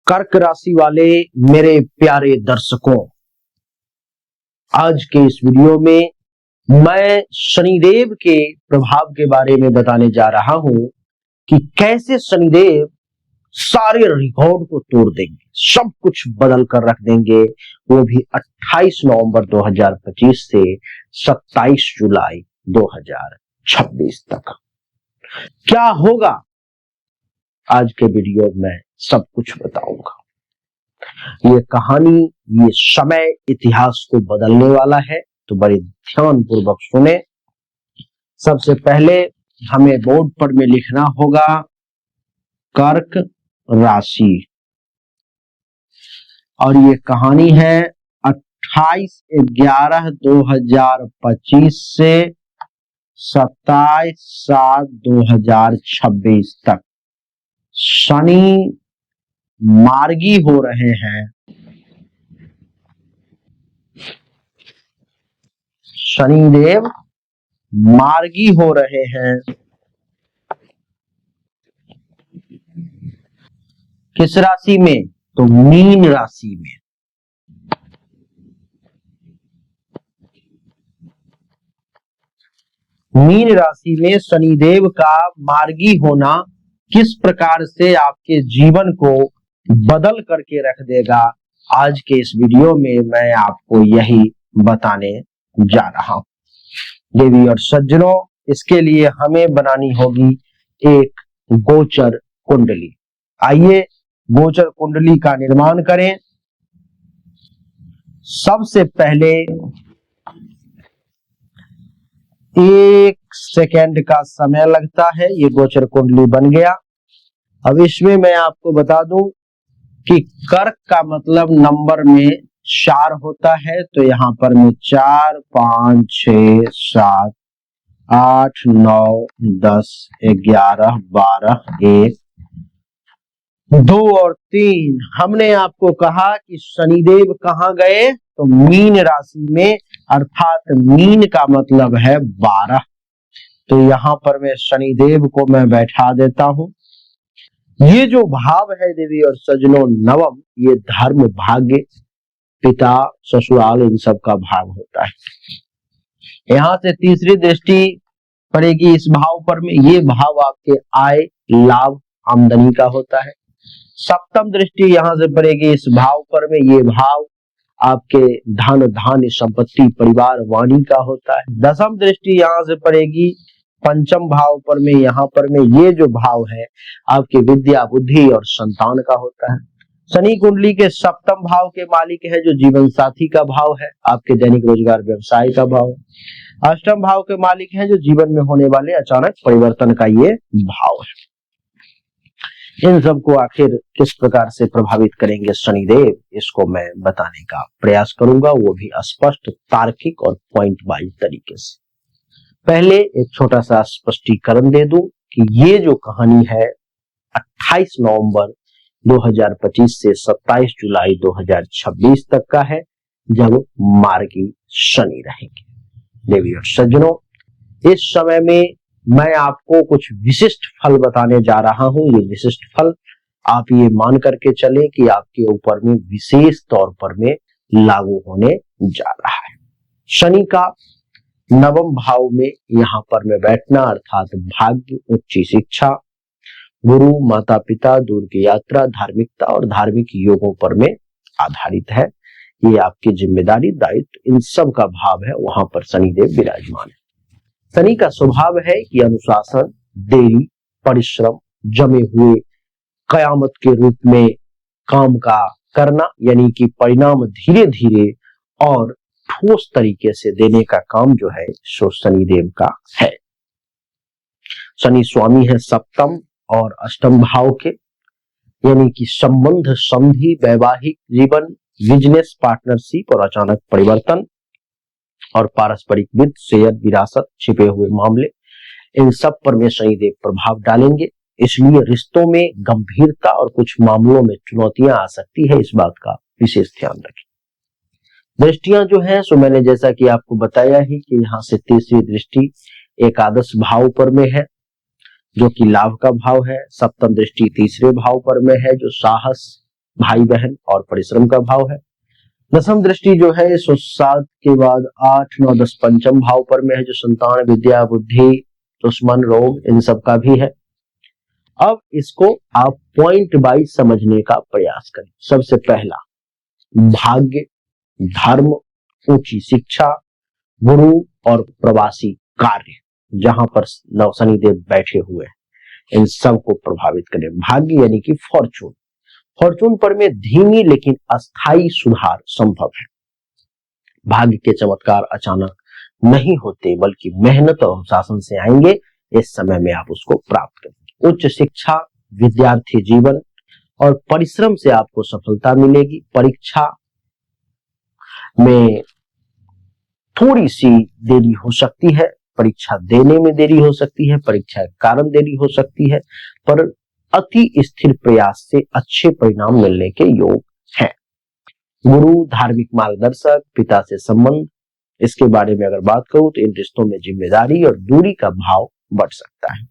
कर्क राशि वाले मेरे प्यारे दर्शकों, आज के इस वीडियो में मैं शनिदेव के प्रभाव के बारे में बताने जा रहा हूं कि कैसे शनिदेव सारे रिकॉर्ड को तोड़ देंगे, सब कुछ बदल कर रख देंगे, वो भी 28 नवंबर 2025 से 27 जुलाई 2026 तक। क्या होगा आज के वीडियो में सब कुछ बताऊंगा। ये कहानी, ये समय इतिहास को बदलने वाला है, तो बड़े ध्यान पूर्वक सुने। सबसे पहले हमें बोर्ड पर में लिखना होगा कर्क राशि, और ये कहानी है 28/11/2025 से 27/7/2026 तक। शनि मार्गी हो रहे हैं, शनिदेव मार्गी हो रहे हैं। किस राशि में? तो मीन राशि में। मीन राशि में शनिदेव का मार्गी होना किस प्रकार से आपके जीवन को बदल करके रख देगा, आज के इस वीडियो में मैं आपको यही बताने जा रहा हूं। देवी और सज्जनों, इसके लिए हमें बनानी होगी एक गोचर कुंडली। आइए गोचर कुंडली का निर्माण करें। सबसे पहले 1 सेकेंड का समय लगता है, ये गोचर कुंडली बन गया। अब इसमें मैं आपको बता दूं कि कर्क का मतलब नंबर में 4 होता है, तो यहां पर में 4, 5, 6, 7, 8, 9, 10, 11, 12, 1, 2 और 3। हमने आपको कहा कि शनिदेव कहां गए? तो मीन राशि में, अर्थात मीन का मतलब है 12। तो यहां पर मैं शनिदेव को मैं बैठा देता हूं। ये जो भाव है देवी और सज्जनों, नवम, ये धर्म, भाग्य, पिता, ससुराल, इन सब का भाव होता है। यहां से तीसरी दृष्टि पड़ेगी इस भाव पर में, ये भाव आपके आय, लाभ, आमदनी का होता है। सप्तम दृष्टि यहां से पड़ेगी इस भाव पर में, ये भाव आपके धन, धान्य, संपत्ति, परिवार, वाणी का होता है। दसम दृष्टि यहां से पड़ेगी पंचम भाव पर में, यहां पर में ये जो भाव है आपकी विद्या, बुद्धि और संतान का होता है। शनि कुंडली के सप्तम भाव के मालिक है जो जीवन साथी का भाव है, आपके दैनिक रोजगार, व्यवसाय का भाव है। अष्टम भाव के मालिक है जो जीवन में होने वाले अचानक परिवर्तन का ये भाव है। इन सबको आखिर किस प्रकार से प्रभावित करेंगे शनिदेव, इसको मैं बताने का प्रयास करूंगा, वो भी स्पष्ट, तार्किक और पॉइंट वाइज तरीके से। पहले एक छोटा सा स्पष्टीकरण दे दूं कि ये जो कहानी है 28 नवंबर 2025 से 27 जुलाई 2026 तक का है, जब मार्गी शनि रहेंगे। देवी और सज्जनों, इस समय में मैं आपको कुछ विशिष्ट फल बताने जा रहा हूं। ये विशिष्ट फल आप ये मान करके चले कि आपके ऊपर में विशेष तौर पर में लागू होने जा रहा है। शनि का नवम भाव में यहां पर में बैठना, अर्थात भाग्य, उच्च शिक्षा, गुरु, माता पिता, दूर की यात्रा, धार्मिकता और धार्मिक योगों पर में आधारित है। ये आपकी जिम्मेदारी, दायित्व, इन सब का भाव है, वहां पर शनिदेव विराजमान है। शनि का स्वभाव है कि अनुशासन, देरी, परिश्रम, जमे हुए कयामत के रूप में काम का करना, यानी कि परिणाम धीरे धीरे और ठोस तरीके से देने का काम जो है सो शनिदेव का है। शनि स्वामी है सप्तम और अष्टम भाव के, यानी कि संबंध, संधि, वैवाहिक जीवन, बिजनेस पार्टनरशिप और अचानक परिवर्तन और पारस्परिक वित्त, शेयर, विरासत, छिपे हुए मामले, इन सब पर में शनिदेव प्रभाव डालेंगे। इसलिए रिश्तों में गंभीरता और कुछ मामलों में चुनौतियां आ सकती है, इस बात का विशेष ध्यान रखें। दृष्टियां जो है सो मैंने जैसा कि आपको बताया ही कि यहाँ से तीसरी दृष्टि एकादश भाव पर में है, जो कि लाभ का भाव है। सप्तम दृष्टि तीसरे भाव पर में है, जो साहस, भाई बहन और परिश्रम का भाव है। दसम दृष्टि जो है 107 के बाद 8, 9, 10 पंचम भाव पर में है, जो संतान, विद्या, बुद्धि, दुश्मन, रोग, इन सब का भी है। अब इसको आप पॉइंट वाइज समझने का प्रयास करें। सबसे पहला, भाग्य, धर्म, ऊंची शिक्षा, गुरु और प्रवासी कार्य, जहां पर नव शनिदेव बैठे हुए हैं, इन सब को प्रभावित करें। भाग्य यानी कि फॉर्चून, फॉर्चून पर में धीमी लेकिन अस्थाई सुधार संभव है। भाग्य के चमत्कार अचानक नहीं होते, बल्कि मेहनत और अनुशासन से आएंगे। इस समय में आप उसको प्राप्त करेंगे। उच्च शिक्षा, विद्यार्थी जीवन और परिश्रम से आपको सफलता मिलेगी। परीक्षा में थोड़ी सी देरी हो सकती है, परीक्षा देने में देरी हो सकती है, परीक्षा के कारण देरी हो सकती है, पर अति स्थिर प्रयास से अच्छे परिणाम मिलने के योग हैं। गुरु, धार्मिक मार्गदर्शक, पिता से संबंध, इसके बारे में अगर बात करूं तो इन रिश्तों में जिम्मेदारी और दूरी का भाव बढ़ सकता है।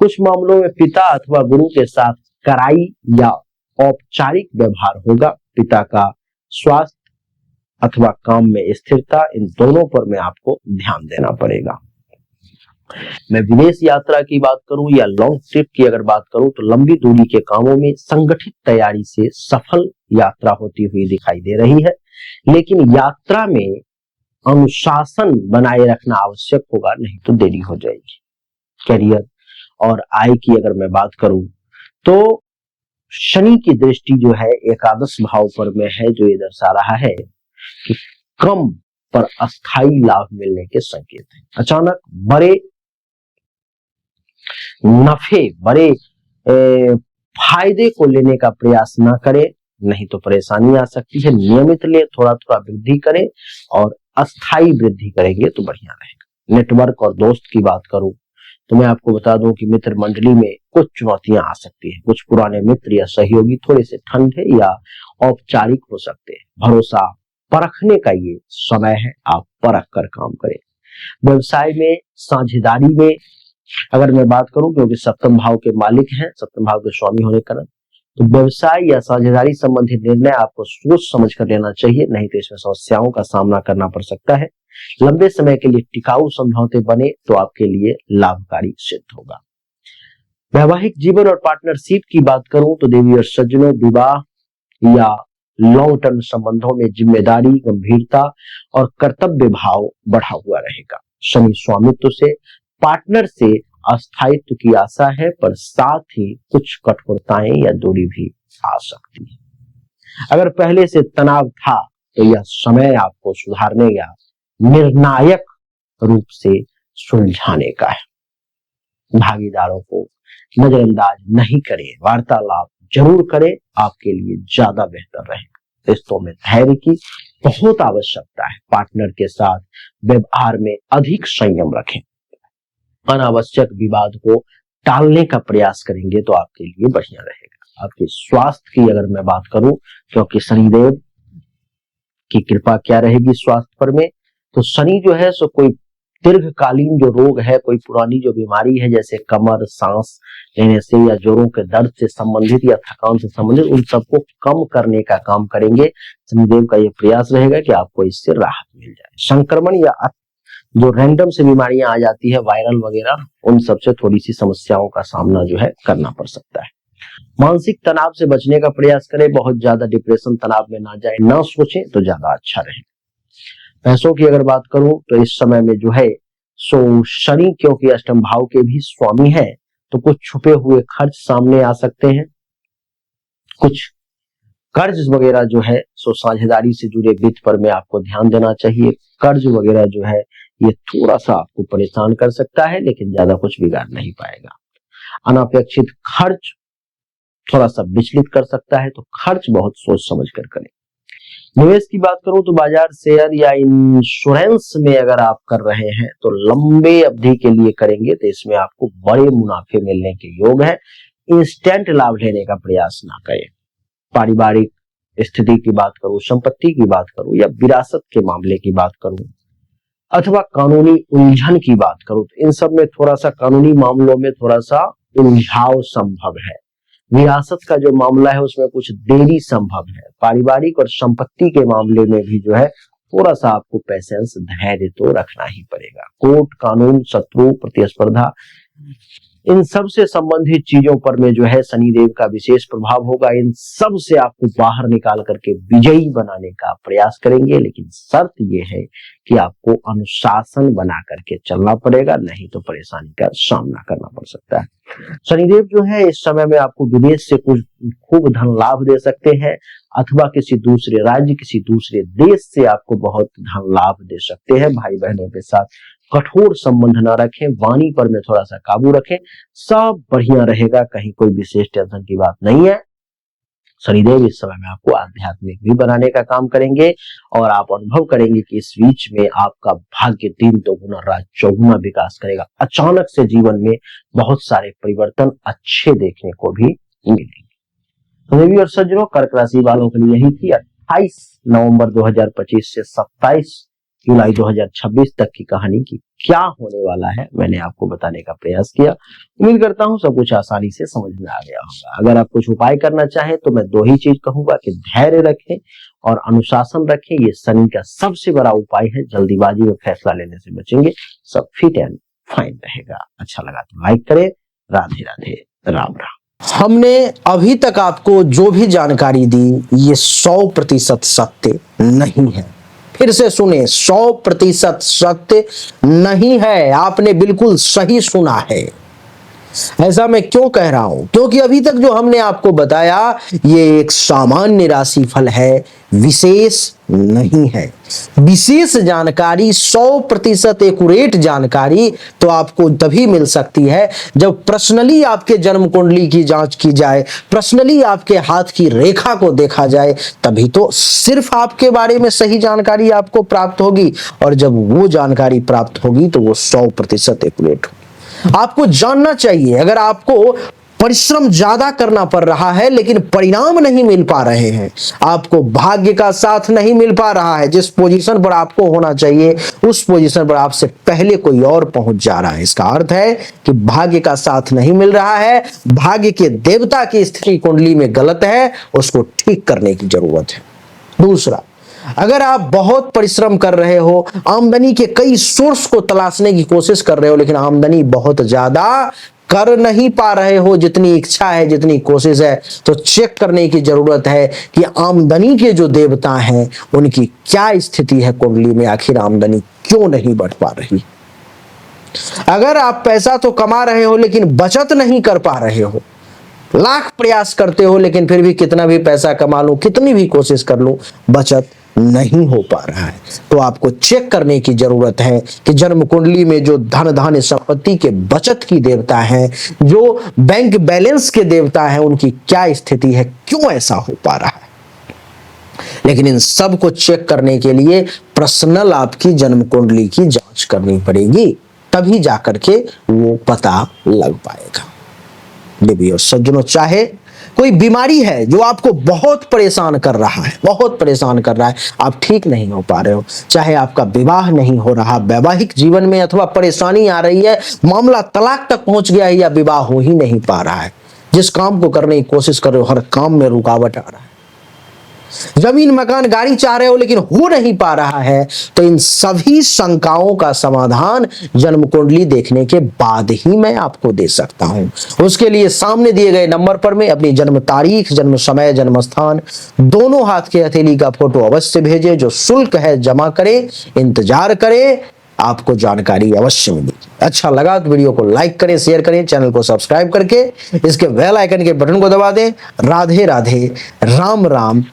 कुछ मामलों में पिता अथवा गुरु के साथ कड़ाई या औपचारिक व्यवहार होगा। पिता का स्वास्थ्य अथवा काम में स्थिरता, इन दोनों पर में आपको ध्यान देना पड़ेगा। मैं विदेश यात्रा की बात करूं या लॉन्ग ट्रिप की अगर बात करूं तो लंबी दूरी के कामों में संगठित तैयारी से सफल यात्रा होती हुई दिखाई दे रही है, लेकिन यात्रा में अनुशासन बनाए रखना आवश्यक होगा, नहीं तो देरी हो जाएगी। करियर और आय की अगर मैं बात करूं तो शनि की दृष्टि जो है एकादश भाव पर में है, जो ये दर्शा रहा है कि कम पर अस्थाई लाभ मिलने के संकेत हैं। अचानक बड़े नफे, बड़े फायदे को लेने का प्रयास ना करें, नहीं तो परेशानी आ सकती है। नियमित ले, थोड़ा थोड़ा वृद्धि करें और अस्थाई वृद्धि करेंगे तो बढ़िया रहेगा। नेटवर्क और दोस्त की बात करूं तो मैं आपको बता दूं कि मित्र मंडली में कुछ चुनौतियां आ सकती हैं। कुछ पुराने मित्र या सहयोगी थोड़े से ठंडे या औपचारिक हो सकते हैं। भरोसा परखने का ये समय है, आप परख कर काम करें। व्यवसाय में, साझेदारी में अगर मैं बात करूं, क्योंकि सप्तम भाव के मालिक हैं, सप्तम भाव के स्वामी होने के कारण, तो व्यवसाय या साझेदारी संबंधी निर्णय आपको सोच समझ कर लेना चाहिए, नहीं तो इसमें समस्याओं का सामना करना पड़ सकता है। लंबे समय के लिए टिकाऊ समझौते बने तो आपके लिए लाभकारी सिद्ध होगा। वैवाहिक जीवन और पार्टनरशिप की बात करूं तो देवी और सज्जनों, विवाह या लॉन्ग टर्म संबंधों में जिम्मेदारी, गंभीरता और कर्तव्य भाव बढ़ा हुआ रहेगा। शनि स्वामित्व से पार्टनर से अस्थायित्व की आशा है, पर साथ ही कुछ कठोरताएं या दूरी भी आ सकती है। अगर पहले से तनाव था तो यह समय आपको सुधारने या निर्णायक रूप से सुलझाने का है। भागीदारों को नजरअंदाज नहीं करें, वार्तालाप जरूर करें, आपके लिए ज्यादा बेहतर रहेगा। रिश्तों में धैर्य की बहुत आवश्यकता है। पार्टनर के साथ व्यवहार में अधिक संयम रखें। अनावश्यक विवाद को टालने का प्रयास करेंगे तो आपके लिए बढ़िया रहेगा। आपके स्वास्थ्य की अगर मैं बात करूं, क्योंकि शनिदेव की कृपा क्या रहेगी स्वास्थ्य पर में, तो शनि जो है सो कोई दीर्घकालीन जो रोग है, कोई पुरानी जो बीमारी है, जैसे कमर, सांस लेने से या जोड़ों के दर्द से संबंधित या थकान से संबंधित, उन सबको कम करने का काम करेंगे। शनिदेव का यह प्रयास रहेगा कि आपको इससे राहत मिल जाए। संक्रमण या जो रैंडम से बीमारियां आ जाती है, वायरल वगैरह, उन सबसे थोड़ी सी समस्याओं का सामना जो है करना पड़ सकता है। मानसिक तनाव से बचने का प्रयास करें। बहुत ज्यादा डिप्रेशन, तनाव में ना जाए, ना सोचें तो ज्यादा अच्छा रहे। पैसों की अगर बात करूं तो इस समय में जो है सो शनि क्योंकि अष्टम भाव के भी स्वामी है, तो कुछ छुपे हुए खर्च सामने आ सकते हैं। कुछ कर्ज वगैरह जो है सो साझेदारी से जुड़े वित्त पर में आपको ध्यान देना चाहिए। कर्ज वगैरह जो है ये थोड़ा सा आपको परेशान कर सकता है, लेकिन ज्यादा कुछ बिगाड़ नहीं पाएगा। अनापेक्षित खर्च थोड़ा सा विचलित कर सकता है, तो खर्च बहुत सोच समझ कर करें। निवेश की बात करूं तो बाजार, शेयर या इंश्योरेंस में अगर आप कर रहे हैं तो लंबे अवधि के लिए करेंगे तो इसमें आपको बड़े मुनाफे मिलने के योग है। इंस्टेंट लाभ लेने का प्रयास ना करें। पारिवारिक स्थिति की बात करूं, संपत्ति की बात करूं या विरासत के मामले की बात करूं अथवा कानूनी उलझन की बात करूं, तो इन सब में थोड़ा सा कानूनी मामलों में थोड़ा सा उलझाव संभव है। विरासत का जो मामला है उसमें कुछ देरी संभव है। पारिवारिक और संपत्ति के मामले में भी जो है थोड़ा सा आपको पेशेंस, धैर्य तो रखना ही पड़ेगा। कोर्ट, कानून, शत्रु, प्रतिस्पर्धा, इन सब से संबंधित चीजों पर में जो है शनिदेव का विशेष प्रभाव होगा। इन सब से आपको बाहर निकाल करके विजयी बनाने का प्रयास करेंगे, लेकिन शर्त यह है कि आपको अनुशासन बना करके चलना पड़ेगा, नहीं तो परेशानी का सामना करना पड़ सकता है। शनिदेव जो है इस समय में आपको विदेश से कुछ खूब धन लाभ दे सकते हैं, अथवा किसी दूसरे राज्य, किसी दूसरे देश से आपको बहुत धन लाभ दे सकते हैं। भाई बहनों के साथ कठोर संबंध ना रखें, वाणी पर में थोड़ा सा काबू रखें, सब बढ़िया रहेगा, कहीं कोई विशेष टेंशन की बात नहीं है। शनिदेव इस समय में आपको आध्यात्मिक भी बनाने का काम करेंगे और आप अनुभव करेंगे कि इस बीच में आपका भाग्य दिन दोगुना रात चौगुना विकास करेगा। अचानक से जीवन में बहुत सारे परिवर्तन अच्छे देखने को भी मिलेंगे। तो देवी और सज्जनों, कर्क राशि वालों के लिए यही थी 28 नवंबर 2025 से 27 जुलाई 2026 तक की कहानी की क्या होने वाला है, मैंने आपको बताने का प्रयास किया। उम्मीद करता हूं सब कुछ आसानी से समझ में आ गया होगा। अगर आप कुछ उपाय करना चाहें तो मैं दो ही चीज कहूंगा कि धैर्य रखें और अनुशासन रखें। ये शनि का सबसे बड़ा उपाय है। जल्दीबाजी में फैसला लेने से बचेंगे, सब फिट एंड फाइन रहेगा। अच्छा लगा तो लाइक करें। राधे राधे, राम राम। हमने अभी तक आपको जो भी जानकारी दी ये 100% सत्य नहीं है। फिर से सुने, 100% सत्य नहीं है। आपने बिल्कुल सही सुना है। ऐसा मैं क्यों कह रहा हूं? क्योंकि अभी तक जो हमने आपको बताया ये एक सामान्य राशिफल है, विशेष नहीं है। विशेष जानकारी, 100% एक्यूरेट जानकारी तो आपको तभी मिल सकती है जब पर्सनली आपके जन्म कुंडली की जांच की जाए, पर्सनली आपके हाथ की रेखा को देखा जाए, तभी तो सिर्फ आपके बारे में सही जानकारी आपको प्राप्त होगी। और जब वो जानकारी प्राप्त होगी तो वो 100% एक्यूरेट होगी। आपको जानना चाहिए, अगर आपको परिश्रम ज्यादा करना पड़ रहा है लेकिन परिणाम नहीं मिल पा रहे हैं, आपको भाग्य का साथ नहीं मिल पा रहा है, जिस पोजीशन पर आपको होना चाहिए उस पोजीशन पर आपसे पहले कोई और पहुंच जा रहा है, इसका अर्थ है कि भाग्य का साथ नहीं मिल रहा है, भाग्य के देवता की स्थिति कुंडली में गलत है, उसको ठीक करने की जरूरत है। दूसरा, अगर आप बहुत परिश्रम कर रहे हो, आमदनी के कई सोर्स को तलाशने की कोशिश कर रहे हो, लेकिन आमदनी बहुत ज्यादा कर नहीं पा रहे हो जितनी इच्छा है, जितनी कोशिश है, तो चेक करने की जरूरत है कि आमदनी के जो देवता हैं उनकी क्या स्थिति है कुंडली में, आखिर आमदनी क्यों नहीं बढ़ पा रही। अगर आप पैसा तो कमा रहे हो लेकिन बचत नहीं कर पा रहे हो, लाख प्रयास करते हो लेकिन फिर भी कितना भी पैसा कमा लो, कितनी भी कोशिश कर लो, बचत नहीं हो पा रहा है, तो आपको चेक करने की जरूरत है कि जन्म कुंडली में जो धन धान्य संपत्ति के बचत की देवता है, जो बैंक बैलेंस के देवता है, उनकी क्या स्थिति है, क्यों ऐसा हो पा रहा है। लेकिन इन सब को चेक करने के लिए पर्सनल आपकी जन्म कुंडली की जांच करनी पड़ेगी, तभी जाकर के वो पता लग पाएगा। देवी और सज्जनों, चाहे कोई बीमारी है जो आपको बहुत परेशान कर रहा है, बहुत परेशान कर रहा है, आप ठीक नहीं हो पा रहे हो, चाहे आपका विवाह नहीं हो रहा, वैवाहिक जीवन में अथवा परेशानी आ रही है, मामला तलाक तक पहुंच गया है या विवाह हो ही नहीं पा रहा है, जिस काम को करने की कोशिश कर रहे हो हर काम में रुकावट आ रहा है, जमीन मकान गाड़ी चाह रहे हो लेकिन हो नहीं पा रहा है, तो इन सभी शंकाओं का समाधान जन्म कुंडली देखने के बाद ही मैं आपको दे सकता हूं। उसके लिए सामने दिए गए नंबर पर में अपनी जन्म तारीख, जन्म समय, जन्म स्थान, दोनों हाथ के हथेली का फोटो अवश्य भेजें। जो शुल्क है जमा करें, इंतजार करें, आपको जानकारी अवश्य मिलेगी। अच्छा लगा तो वीडियो को लाइक करें, शेयर करें, चैनल को सब्सक्राइब करके इसके बेल आइकन के बटन को दबा दें। राधे राधे, राम राम।